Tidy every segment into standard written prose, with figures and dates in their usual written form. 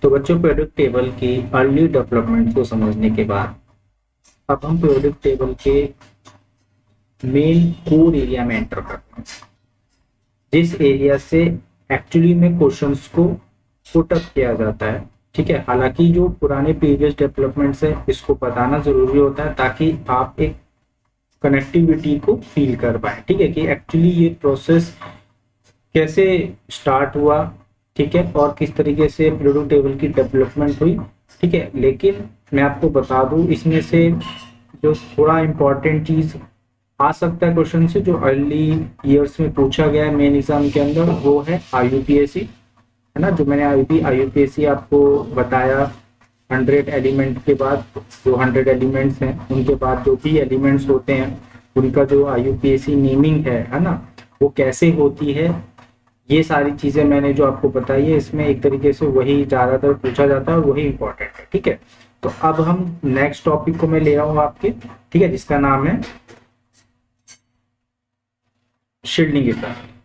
तो बच्चों periodic table की अर्ली डेवलपमेंट को समझने के बाद अब हम पीरियोडिक टेबल के मेन कोर एरिया में एंटर करते हैं, जिस एरिया से एक्चुअली में क्वेश्चंस को पुट अप किया जाता है। ठीक है, हालांकि जो पुराने प्रीवियस डेवलपमेंट्स है इसको बताना जरूरी होता है ताकि आप एक कनेक्टिविटी को फील कर पाए। ठीक है, कि एक्चुअली ये प्रोसेस कैसे स्टार्ट हुआ, ठीक है, और किस तरीके से पीरियोडिक टेबल की डेवलपमेंट हुई। ठीक है, लेकिन मैं आपको बता दूं इसमें से जो थोड़ा इम्पोर्टेंट चीज आ सकता है क्वेश्चन से, जो अर्ली ईयर्स में पूछा गया है मेन एग्जाम के अंदर, वो है आईयूपीएससी, है ना। जो मैंने आईयूपीएससी आपको बताया, 100 एलिमेंट के बाद जो 100 एलिमेंट्स हैं उनके बाद जो भी एलिमेंट्स होते हैं उनका जो आईयूपीएससी नेमिंग है ना, वो कैसे होती है, ये सारी चीजें मैंने जो आपको बताई है, इसमें एक तरीके से वही ज्यादातर पूछा जाता है और वही इंपॉर्टेंट है। ठीक है, तो अब हम नेक्स्ट टॉपिक को मैं ले रहा हूँ आपके, ठीक है, जिसका नाम है शील्डिंग इफेक्ट।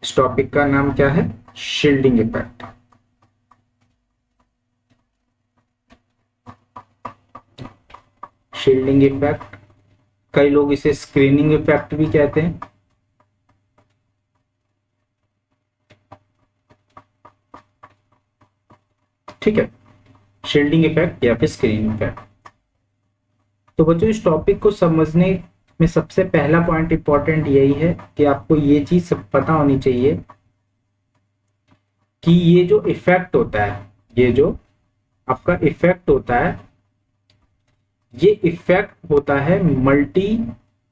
इस टॉपिक का नाम क्या है? Shielding effect. शील्डिंग इफेक्ट, कई लोग इसे स्क्रीनिंग इफेक्ट भी कहते हैं। ठीक है, शील्डिंग इफेक्ट या फिर स्क्रीनिंग इफेक्ट। तो बच्चों इस टॉपिक को समझने में सबसे पहला पॉइंट इंपॉर्टेंट यही है कि आपको ये चीज सब पता होनी चाहिए कि ये जो इफेक्ट होता है, ये जो आपका इफेक्ट होता है, ये इफेक्ट होता है मल्टी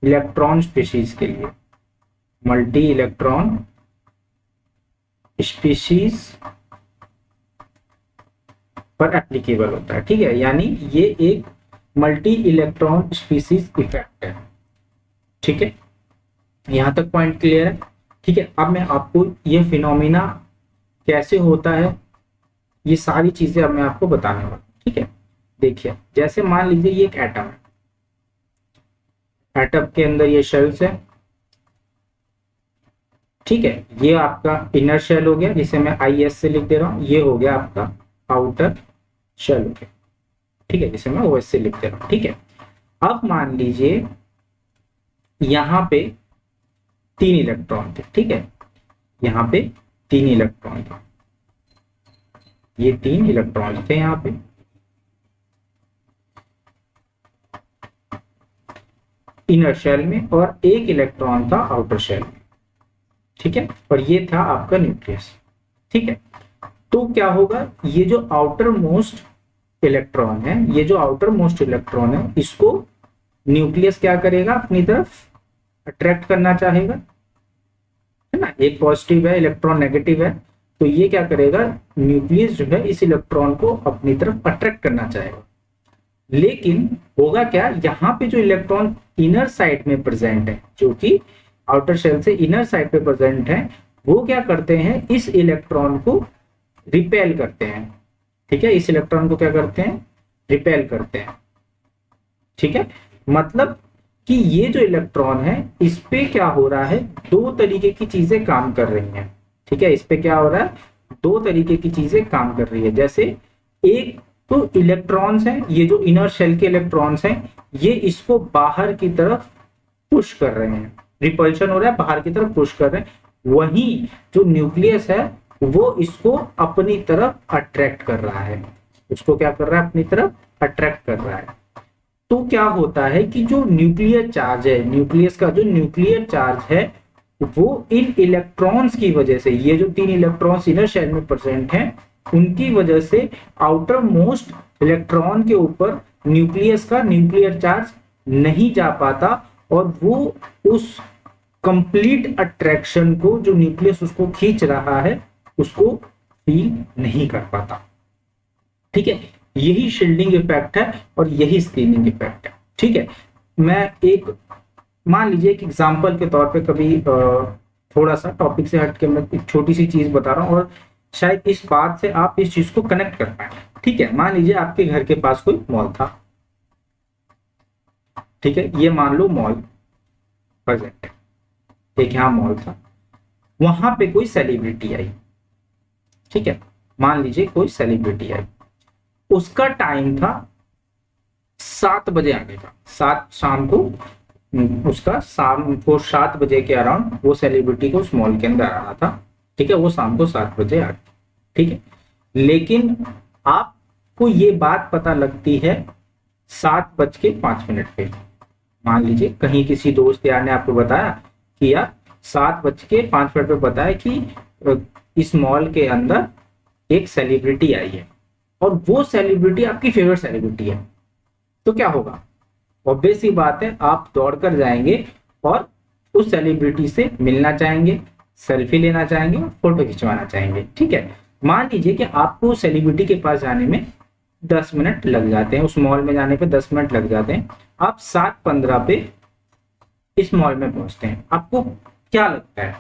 इलेक्ट्रॉन स्पीशीज के लिए। मल्टी इलेक्ट्रॉन स्पीशीज पर एप्लीकेबल होता है। ठीक है, यानी ये एक मल्टी इलेक्ट्रॉन स्पीशीज इफेक्ट है। ठीक है, यहां तक पॉइंट क्लियर है। ठीक है, अब मैं आपको ये फिनोमिना कैसे होता है, ये सारी चीजें अब मैं आपको बताने वाला हूं। ठीक है, देखिए जैसे मान लीजिए ये एक एटम है, एटम के अंदर ये शेल्स है। ठीक है, ये आपका इनर शेल हो गया जिसे मैं IS से लिख दे रहा हूं, ये हो गया आपका आउटर शेल हो गया। ठीक है, जिसे मैं OS से लिख दे रहा हूं। ठीक है, अब मान लीजिए यहां पे 3 इलेक्ट्रॉन थे। ठीक है, यहां पे 3 इलेक्ट्रॉन थे, ये 3 इलेक्ट्रॉन थे यहां पे। इनर शेल में, और एक इलेक्ट्रॉन था आउटर शेल में। ठीक है, और ये था आपका न्यूक्लियस। ठीक है, तो क्या होगा, ये जो आउटर मोस्ट इलेक्ट्रॉन है, ये जो आउटर मोस्ट इलेक्ट्रॉन है, इसको न्यूक्लियस क्या करेगा, अपनी तरफ अट्रैक्ट करना चाहेगा, है ना। एक पॉजिटिव है, इलेक्ट्रॉन नेगेटिव है, तो ये क्या करेगा, न्यूक्लियस जो है इस इलेक्ट्रॉन को अपनी तरफ अट्रैक्ट करना चाहेगा। लेकिन होगा क्या, यहाँ पे जो इलेक्ट्रॉन इनर साइड में प्रेजेंट है, जो कि आउटर शेल से इनर साइड पे प्रेजेंट है, वो क्या करते हैं, इस इलेक्ट्रॉन को रिपेल करते हैं। ठीक है, इस इलेक्ट्रॉन को क्या करते हैं, रिपेल करते हैं। ठीक है, मतलब कि ये जो इलेक्ट्रॉन है इस पे क्या हो रहा है, 2 तरीके की चीजें काम कर रही हैं। ठीक है, इस पे क्या हो रहा है, 2 तरीके की चीजें काम कर रही है। जैसे एक तो इलेक्ट्रॉन्स हैं, ये जो इनर शेल के इलेक्ट्रॉन्स हैं, ये इसको बाहर की तरफ पुश कर रहे हैं, रिपल्शन हो रहा है, बाहर की तरफ पुश कर रहे हैं। वहीं जो न्यूक्लियस है वो इसको अपनी तरफ अट्रैक्ट कर रहा है, उसको क्या कर रहा है, अपनी तरफ अट्रैक्ट कर रहा है। तो क्या होता है कि जो न्यूक्लियर चार्ज है, न्यूक्लियस का जो न्यूक्लियर चार्ज है, वो इन इलेक्ट्रॉन्स की वजह से, ये जो 3 इलेक्ट्रॉन्स इनर शेल में प्रेजेंट हैं, उनकी वजह से आउटर मोस्ट इलेक्ट्रॉन के ऊपर न्यूक्लियस का न्यूक्लियर चार्ज नहीं जा पाता, और वो उस कंप्लीट अट्रैक्शन को, जो न्यूक्लियस उसको खींच रहा है, उसको फील नहीं कर पाता। ठीक है, यही शील्डिंग इफेक्ट है और यही स्क्रीनिंग इफेक्ट है। ठीक है, मैं एक मान लीजिए एक एग्जांपल के तौर पे, कभी थोड़ा सा टॉपिक से हट के मैं एक छोटी सी चीज बता रहा हूँ, और शायद इस बात से आप इस चीज को कनेक्ट कर पाए। ठीक है, मान लीजिए आपके घर के पास कोई मॉल था। ठीक है, ये मान लो मॉल प्रेजेंट है, एक यहाँ मॉल था, वहां पे कोई सेलिब्रिटी आई। ठीक है, मान लीजिए कोई सेलिब्रिटी आई, उसका टाइम था 7 बजे आने का, 7 शाम को, उसका शाम को 7 बजे के अराउंड वो सेलिब्रिटी को उस मॉल के अंदर आना था, ठीक है, वो शाम को 7 बजे आ गई, ठीक है। लेकिन आपको ये बात पता लगती है 7:05 पे। मान लीजिए कहीं किसी दोस्त यार ने आपको बताया कि यार 7:05 पे बताया कि इस मॉल के अंदर एक सेलिब्रिटी आई है और वो सेलिब्रिटी आपकी फेवरेट सेलिब्रिटी है, तो क्या होगा? ऑब्वियस सी बात है, आप दौड़कर जाएंगे और उस सेलिब्रिटी से मिलना चाहेंगे, सेल्फी लेना चाहेंगे, फोटो खिंचवाना चाहेंगे, ठीक है। मान लीजिए कि आपको सेलिब्रिटी के पास जाने में 10 मिनट लग जाते हैं, उस मॉल में जाने पे 10 मिनट लग जाते हैं, आप 7:15 पे इस मॉल में पहुंचते हैं। आपको क्या लगता है,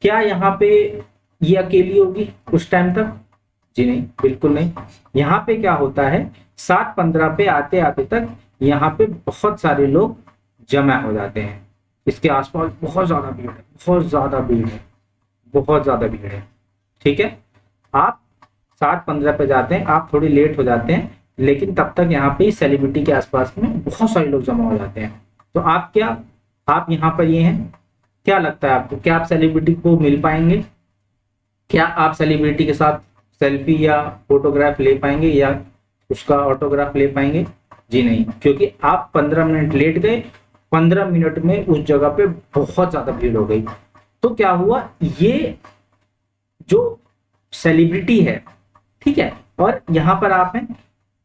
क्या यहाँ पे ये अकेली होगी उस टाइम तक? जी नहीं, बिल्कुल नहीं। यहाँ पे क्या होता है, 7:15 पे आते आते तक यहाँ पे बहुत सारे लोग जमा हो जाते हैं, इसके आसपास बहुत ज्यादा भीड़ है, बहुत ज्यादा भीड़ है, बहुत ज्यादा भीड़ है, ठीक है। आप 7:15 पे जाते हैं, आप थोड़ी लेट हो जाते हैं, लेकिन तब तक यहाँ पे सेलिब्रिटी के आसपास में बहुत सारे लोग जमा हो जाते हैं। तो आप यहाँ पर ये हैं, क्या लगता है आपको, क्या आप सेलिब्रिटी को मिल पाएंगे? क्या आप सेलिब्रिटी के साथ सेल्फी या फोटोग्राफ ले पाएंगे या उसका ऑटोग्राफ ले पाएंगे? जी नहीं, क्योंकि आप 15 मिनट लेट गए, 15 मिनट में उस जगह पे बहुत ज्यादा भीड़ हो गई। तो क्या हुआ, ये जो सेलिब्रिटी है, ठीक है, और यहाँ पर आप हैं,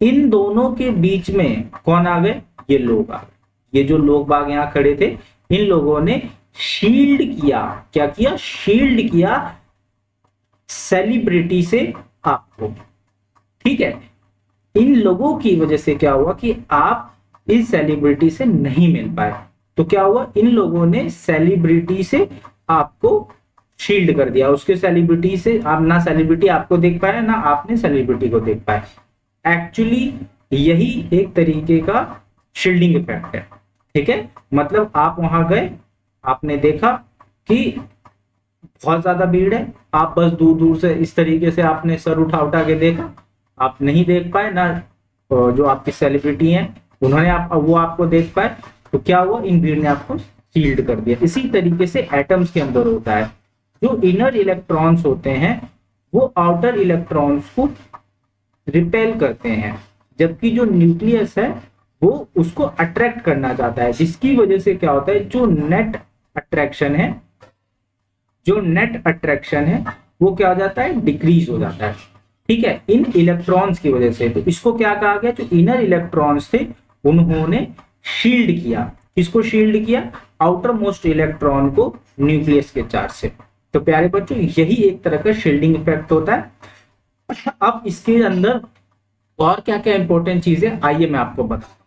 इन दोनों के बीच में कौन आ गए? ये लोग आ गए। ये जो लोग बाग यहाँ खड़े थे, इन लोगों ने शील्ड किया, क्या किया? शील्ड किया सेलिब्रिटी से आपको, ठीक है। इन लोगों की वजह से क्या हुआ कि आप इस सेलिब्रिटी से नहीं मिल पाए। तो क्या हुआ, इन लोगों ने सेलिब्रिटी से आपको शील्ड कर दिया, उसके सेलिब्रिटी से आप ना सेलिब्रिटी आपको देख पाए ना आपने सेलिब्रिटी को देख पाए। एक्चुअली यही एक तरीके का शील्डिंग इफेक्ट है, ठीक है। मतलब आप वहां गए, आपने देखा कि बहुत ज्यादा भीड़ है, आप बस दूर दूर से इस तरीके से आपने सर उठा उठा के देखा, आप नहीं देख पाए ना जो आपकी सेलिब्रिटी हैं उन्होंने वो आपको देख पाए। तो क्या हुआ, इन भीड़ ने आपको शील्ड कर दिया। इसी तरीके से एटम्स के अंदर होता है, जो इनर इलेक्ट्रॉन्स होते हैं वो आउटर इलेक्ट्रॉन्स को रिपेल करते हैं, जबकि जो न्यूक्लियस है वो उसको अट्रैक्ट करना चाहता है, जिसकी वजह से क्या होता है, जो नेट अट्रैक्शन है वो क्या हो जाता है, डिक्रीज हो जाता है, ठीक है, इन इलेक्ट्रॉन्स की वजह से। तो इसको क्या कहा गया, जो इनर इलेक्ट्रॉन्स थे उन्होंने शील्ड किया। किसको शील्ड किया? आउटर मोस्ट इलेक्ट्रॉन को न्यूक्लियस के चार्ज से। तो प्यारे बच्चों, यही एक तरह का शील्डिंग इफेक्ट होता है। अब इसके अंदर और क्या क्या इंपॉर्टेंट चीजें, आइए मैं आपको बताऊं।